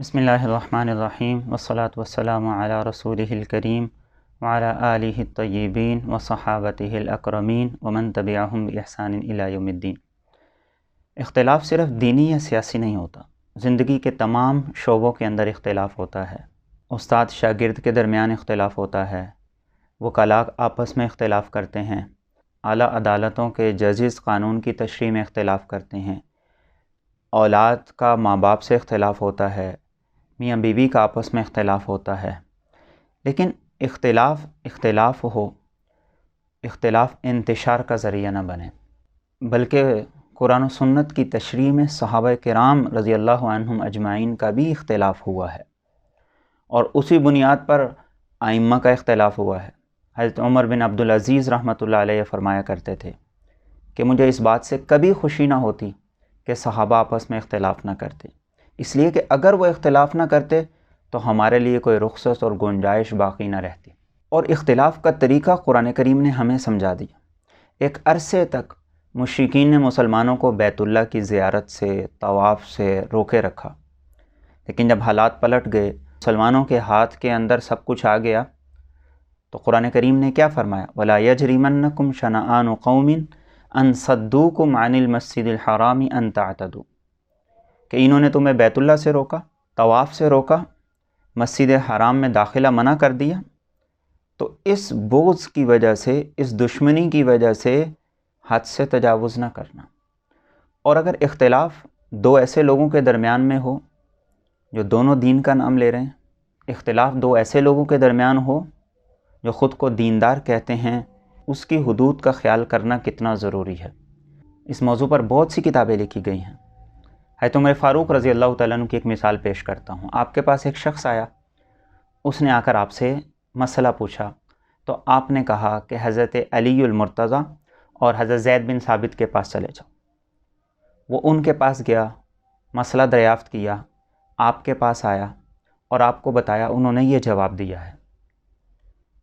بسم اللہ الرحمن الرحیم والصلاة والسلام علی رسولہ الکریم وعلی آلہ الطیبین وصحابتہ الاکرمین ومن تبعہم بإحسان الی یوم الدین۔ اختلاف صرف دینی یا سیاسی نہیں ہوتا، زندگی کے تمام شعبوں کے اندر اختلاف ہوتا ہے۔ استاد شاگرد کے درمیان اختلاف ہوتا ہے، وکلاء آپس میں اختلاف کرتے ہیں، اعلیٰ عدالتوں کے ججز قانون کی تشریح میں اختلاف کرتے ہیں، اولاد کا ماں باپ سے اختلاف ہوتا ہے، میاں بیوی کا آپس میں اختلاف ہوتا ہے۔ لیکن اختلاف ہو، اختلاف انتشار کا ذریعہ نہ بنے، بلکہ قرآن و سنت کی تشریح میں صحابہ کرام رضی اللہ عنہم اجمعین کا بھی اختلاف ہوا ہے، اور اسی بنیاد پر ائمہ کا اختلاف ہوا ہے۔ حضرت عمر بن عبدالعزیز رحمۃ اللہ علیہ فرمایا کرتے تھے کہ مجھے اس بات سے کبھی خوشی نہ ہوتی کہ صحابہ آپس میں اختلاف نہ کرتے، اس لیے کہ اگر وہ اختلاف نہ کرتے تو ہمارے لیے کوئی رخصت اور گنجائش باقی نہ رہتی۔ اور اختلاف کا طریقہ قرآن کریم نے ہمیں سمجھا دیا۔ ایک عرصے تک مشرکین نے مسلمانوں کو بیت اللہ کی زیارت سے، طواف سے روکے رکھا، لیکن جب حالات پلٹ گئے، مسلمانوں کے ہاتھ کے اندر سب کچھ آ گیا، تو قرآن کریم نے کیا فرمایا؟ وَلَا يَجْرِمَنَّكُمْ شَنَآنُ قَوْمٍ أَن صَدُّوكُمْ عَنِ الْمَسْجِدِ الْحَرَامِ أَن تَعْتَدُوا، کہ انہوں نے تمہیں بیت اللہ سے روکا، طواف سے روکا، مسجد حرام میں داخلہ منع کر دیا، تو اس بغض کی وجہ سے، اس دشمنی کی وجہ سے حد سے تجاوز نہ کرنا۔ اور اگر اختلاف دو ایسے لوگوں کے درمیان میں ہو جو دونوں دین کا نام لے رہے ہیں، اختلاف دو ایسے لوگوں کے درمیان ہو جو خود کو دیندار کہتے ہیں، اس کی حدود کا خیال کرنا کتنا ضروری ہے۔ اس موضوع پر بہت سی کتابیں لکھی گئی ہیں۔ حضرت عمر فاروق رضی اللہ تعالیٰ عنہ کی ایک مثال پیش کرتا ہوں۔ آپ کے پاس ایک شخص آیا، اس نے آ کر آپ سے مسئلہ پوچھا، تو آپ نے کہا کہ حضرت علی المرتضیٰ اور حضرت زید بن ثابت کے پاس چلے جاؤ۔ وہ ان کے پاس گیا، مسئلہ دریافت کیا، آپ کے پاس آیا اور آپ کو بتایا، انہوں نے یہ جواب دیا ہے۔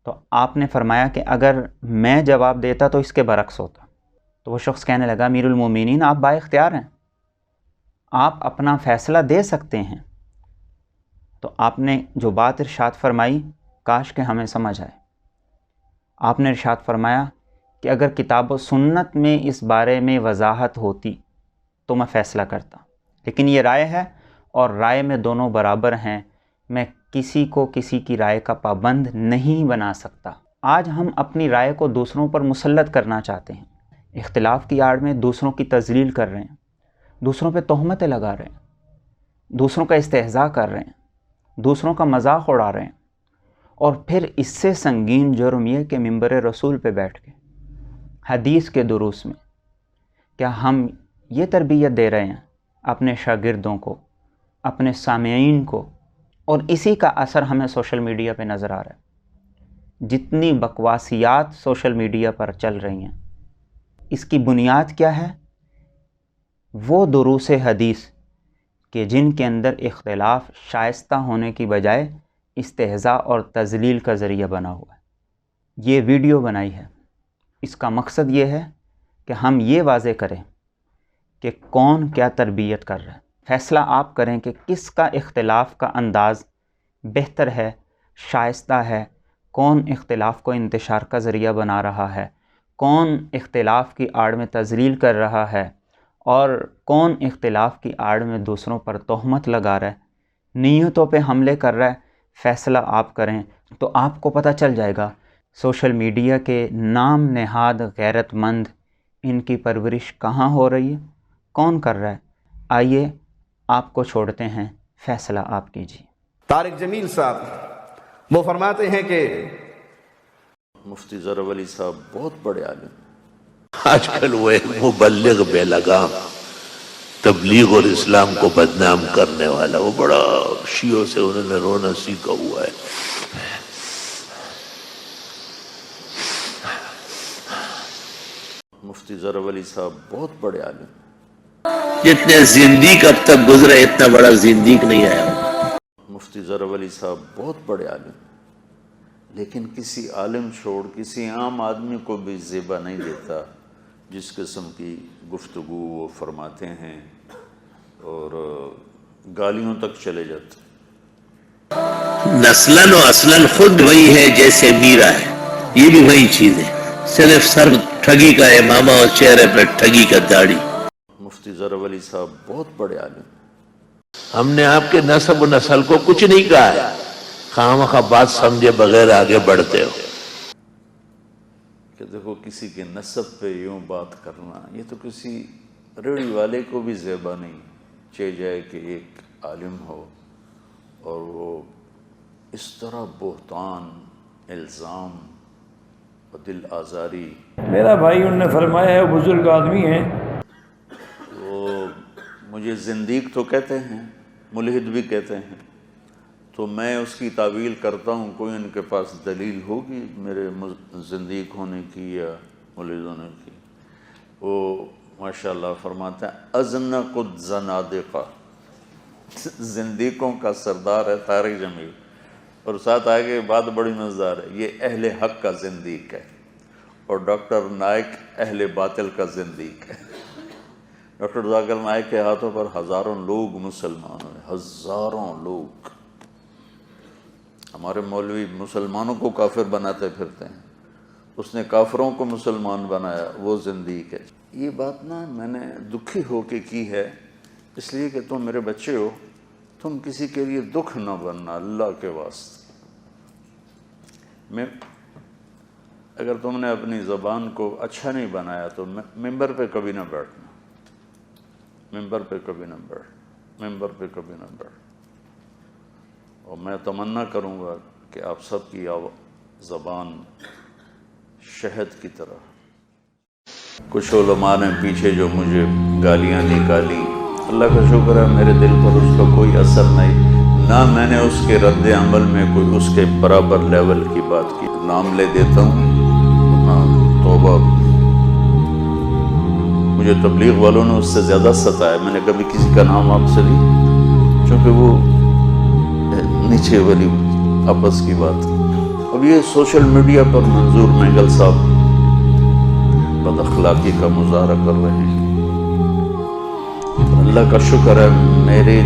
تو آپ نے فرمایا کہ اگر میں جواب دیتا تو اس کے برعکس ہوتا۔ تو وہ شخص کہنے لگا، امیر المومنین آپ با اختیار ہیں، آپ اپنا فیصلہ دے سکتے ہیں۔ تو آپ نے جو بات ارشاد فرمائی، کاش کہ ہمیں سمجھ آئے۔ آپ نے ارشاد فرمایا کہ اگر کتاب و سنت میں اس بارے میں وضاحت ہوتی تو میں فیصلہ کرتا، لیکن یہ رائے ہے اور رائے میں دونوں برابر ہیں، میں کسی کو کسی کی رائے کا پابند نہیں بنا سکتا۔ آج ہم اپنی رائے کو دوسروں پر مسلط کرنا چاہتے ہیں، اختلاف کی آڑ میں دوسروں کی تذلیل کر رہے ہیں، دوسروں پہ تہمتیں لگا رہے ہیں، دوسروں کا استہزاء کر رہے ہیں، دوسروں کا مذاق اڑا رہے ہیں، اور پھر اس سے سنگین جرم یہ کہ منبر رسول پہ بیٹھ کے حدیث کے دروس میں کیا ہم یہ تربیت دے رہے ہیں اپنے شاگردوں کو، اپنے سامعین کو، اور اسی کا اثر ہمیں سوشل میڈیا پہ نظر آ رہا ہے۔ جتنی بکواسیات سوشل میڈیا پر چل رہی ہیں، اس کی بنیاد کیا ہے؟ وہ دروس حدیث کہ جن کے اندر اختلاف شائستہ ہونے کی بجائے استہزاء اور تذلیل کا ذریعہ بنا ہوا ہے۔ یہ ویڈیو بنائی ہے، اس کا مقصد یہ ہے کہ ہم یہ واضح کریں کہ کون کیا تربیت کر رہا ہے۔ فیصلہ آپ کریں کہ کس کا اختلاف کا انداز بہتر ہے، شائستہ ہے، کون اختلاف کو انتشار کا ذریعہ بنا رہا ہے، کون اختلاف کی آڑ میں تذلیل کر رہا ہے، اور کون اختلاف کی آڑ میں دوسروں پر تہمت لگا رہا ہے، نیتوں پہ حملے کر رہا ہے۔ فیصلہ آپ کریں تو آپ کو پتہ چل جائے گا سوشل میڈیا کے نام نہاد غیرت مند ان کی پرورش کہاں ہو رہی ہے، کون کر رہا ہے۔ آئیے آپ کو چھوڑتے ہیں، فیصلہ آپ کیجیے۔ طارق جمیل صاحب وہ فرماتے ہیں کہ مفتی ظہر ولی صاحب بہت بڑے عالم، آج کل وہ ایک مبلغ بے لگام، تبلیغ اور اسلام کو بدنام کرنے والا، وہ بڑا شیعوں سے انہوں نے رونا سیکھا ہوا ہے۔ مفتی ظہر ولی صاحب بہت بڑے عالم، جتنے زندیق اب تک گزرے اتنا بڑا زندیق نہیں آیا۔ مفتی ظہر ولی صاحب بہت بڑے عالم، لیکن کسی عالم چھوڑ کسی عام آدمی کو بھی زیبا نہیں دیتا جس قسم کی گفتگو وہ فرماتے ہیں، اور گالیوں تک چلے جاتے ہیں۔ نسلن و اصلن خود وہی ہے جیسے میرا ہے، یہ بھی وہی چیز ہے، صرف سر ٹھگی کا امامہ اور چہرے پہ ٹھگی کا داڑھی۔ مفتی ظفر علی صاحب بہت بڑے عالم، ہم نے آپ کے نسب و نسل کو کچھ نہیں کہا ہے، خواہ بات سمجھے بغیر آگے بڑھتے ہو کہ دیکھو کسی کے نسب پہ یوں بات کرنا، یہ تو کسی ریڑھی والے کو بھی زیبا نہیں چاہیے جائے کہ ایک عالم ہو اور وہ اس طرح بہتان، الزام اور دل آزاری۔ میرا بھائی انہوں نے فرمایا ہے، وہ بزرگ آدمی ہیں، وہ مجھے زندیق تو کہتے ہیں، ملحد بھی کہتے ہیں، تو میں اس کی تعویل کرتا ہوں، کوئی ان کے پاس دلیل ہوگی میرے زندیق ہونے کی یا ملحد ہونے کی؟ وہ ماشاءاللہ فرماتے ہیں ازنق الزنادقہ، زندیقوں کا سردار ہے طارق جمیل، اور ساتھ آگے بات بڑی مزدار ہے، یہ اہل حق کا زندیق ہے، اور ڈاکٹر نائک اہل باطل کا زندیق ہے۔ ڈاکٹر ذاکر نائک کے ہاتھوں پر ہزاروں لوگ مسلمان ہوئے، ہزاروں لوگ۔ ہمارے مولوی مسلمانوں کو کافر بناتے پھرتے ہیں، اس نے کافروں کو مسلمان بنایا، وہ زندیق ہے۔ یہ بات نا میں نے دکھی ہو کے کی ہے، اس لیے کہ تم میرے بچے ہو، تم کسی کے لیے دکھ نہ بننا اللہ کے واسطے۔ اگر تم نے اپنی زبان کو اچھا نہیں بنایا تو ممبر پہ کبھی نہ بیٹھنا، ممبر پہ کبھی نہ بیٹھ، ممبر پہ کبھی نہ بیٹھ۔ اور میں تمنا کروں گا کہ آپ سب کی زبان شہد کی طرح۔ کچھ علماء نے پیچھے جو مجھے گالیاں نکالی، اللہ کا شکر ہے میرے دل پر اس کا کوئی اثر نہیں، نہ میں نے اس کے رد عمل میں کوئی اس کے برابر لیول کی بات کی۔ نام لے دیتا ہوں، توبہ، مجھے تبلیغ والوں نے اس سے زیادہ ستایا، میں نے کبھی کسی کا نام آپ سے نہیں، چونکہ وہ نیچے والی آپس کی بات۔ اب یہ سوشل میڈیا پر منظور مینگل صاحب بد اخلاقی کا مظاہرہ کر رہے ہیں، اللہ کا شکر ہے میرے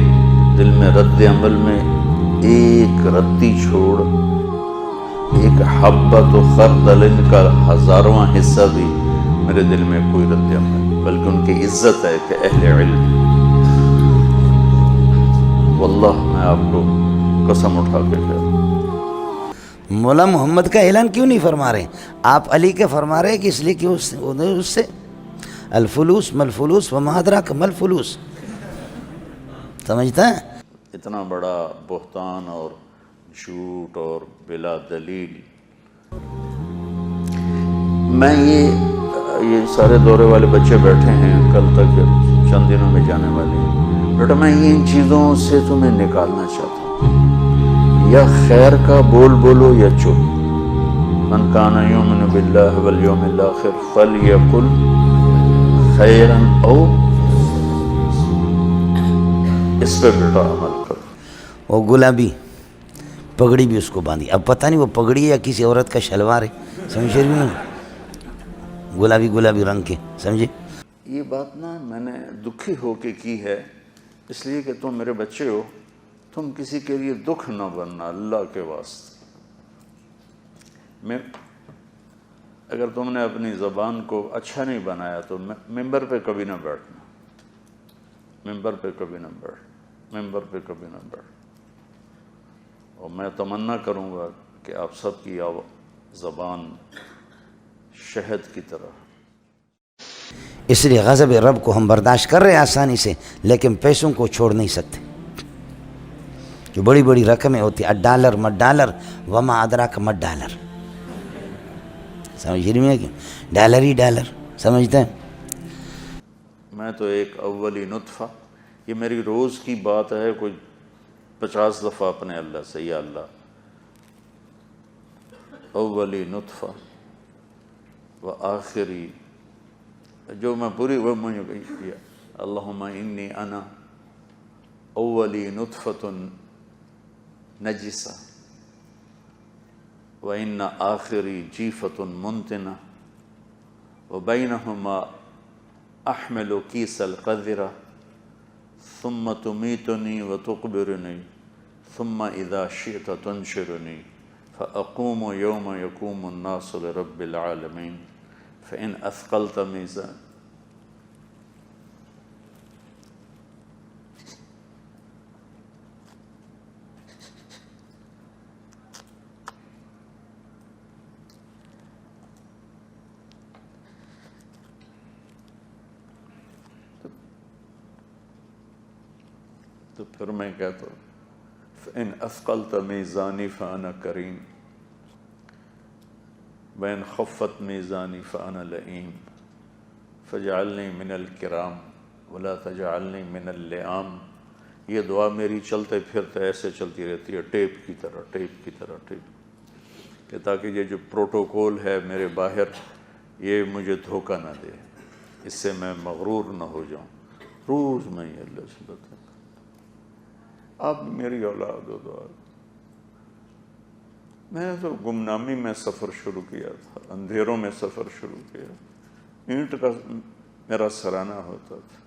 دل میں رد عمل میں ایک رتی چھوڑ، ایک حبۃ و خردل کا ہزارواں حصہ بھی میرے دل میں کوئی رد عمل، بلکہ ان کی عزت ہے کہ اہل علم۔ واللہ میں آپ کو قسم اٹھا کے کہتا ہوں، مولا محمد کا اعلان کیوں نہیں فرما رہے؟ آپ علی کے فرما رہے ہیں کہ اس لیے کہ اس سے الفلوس ملفلوس وما ادراک ملفلوس، سمجھتا ہے؟ اتنا بڑا بہتان اور جھوٹ اور بلا دلیل۔ میں یہ سارے دورے والے بچے بیٹھے ہیں، کل تک چند دنوں میں جانے والے ہیں، بیٹا میں یہ ان چیزوں سے تمہیں نکالنا چاہتا ہوں، یا خیر کا بول بولو یا چپ۔ من کان یؤمن باللہ والیوم الاخر فلیقل خیرا او، اس پہ بیٹا عمل کرو۔ وہ گلابی پگڑی بھی اس کو باندھی، اب پتہ نہیں وہ پگڑی یا کسی عورت کا شلوار ہے، سمجھے بھی نہیں، گلابی رنگ کے، سمجھے؟ یہ بات نا میں نے دکھی ہو کے کی ہے، اس لیے کہ تم میرے بچے ہو، تم کسی کے لیے دکھ نہ بننا اللہ کے واسطے۔ اگر تم نے اپنی زبان کو اچھا نہیں بنایا تو ممبر پہ کبھی نہ بیٹھنا، ممبر پہ کبھی نہ بیٹھ، ممبر پہ کبھی نہ بیٹھ۔ اور میں تمنا کروں گا کہ آپ سب کی زبان شہد کی طرح۔ اس لیے غضب رب کو ہم برداشت کر رہے ہیں آسانی سے، لیکن پیسوں کو چھوڑ نہیں سکتے، جو بڑی بڑی رقمیں ہوتی ہیں، $1 مت ڈالر وما ادراک مت ڈالر، سمجھ رہی ہیں کہ ڈالر ہی ڈالر، سمجھتے ہیں؟ میں تو ایک اولی نطفہ، یہ میری روز کی بات ہے، کوئی 50 دفعہ اپنے اللہ سے، یا اللہ اولی نطفہ و آخری، جو میں پوری وہ مجھے کیا اللہم انی انا اولی نطفۃ نجسہ و ان آخری جیفۃ منتنہ و بینہما احمل کیس القذرہ ثم تمیتنی و تقبرنی ثم اذا شئت تنشرنی فاقوم یوم یقوم الناس لرب العالمین فان اثقلت میزان. تو پھر میں کہتا ہوں فإن أثقلت میزانی فأنا کریم وإن خفت میزانی فأنا لئیم فاجعلنی من الکرام ولا تجعلنی من اللئام. یہ دعا میری چلتے پھرتے ایسے چلتی رہتی ہے، ٹیپ کی طرح کہ تاکہ یہ جو پروٹوکول ہے میرے باہر یہ مجھے دھوکہ نہ دے، اس سے میں مغرور نہ ہو جاؤں. روز میں یہ اللہ سے بتاؤں. آپ میری اولاد ہو دعا. میں نے تو گمنامی میں سفر شروع کیا تھا، اندھیروں میں سفر شروع کیا، اینٹ کا میرا سرانہ ہوتا تھا.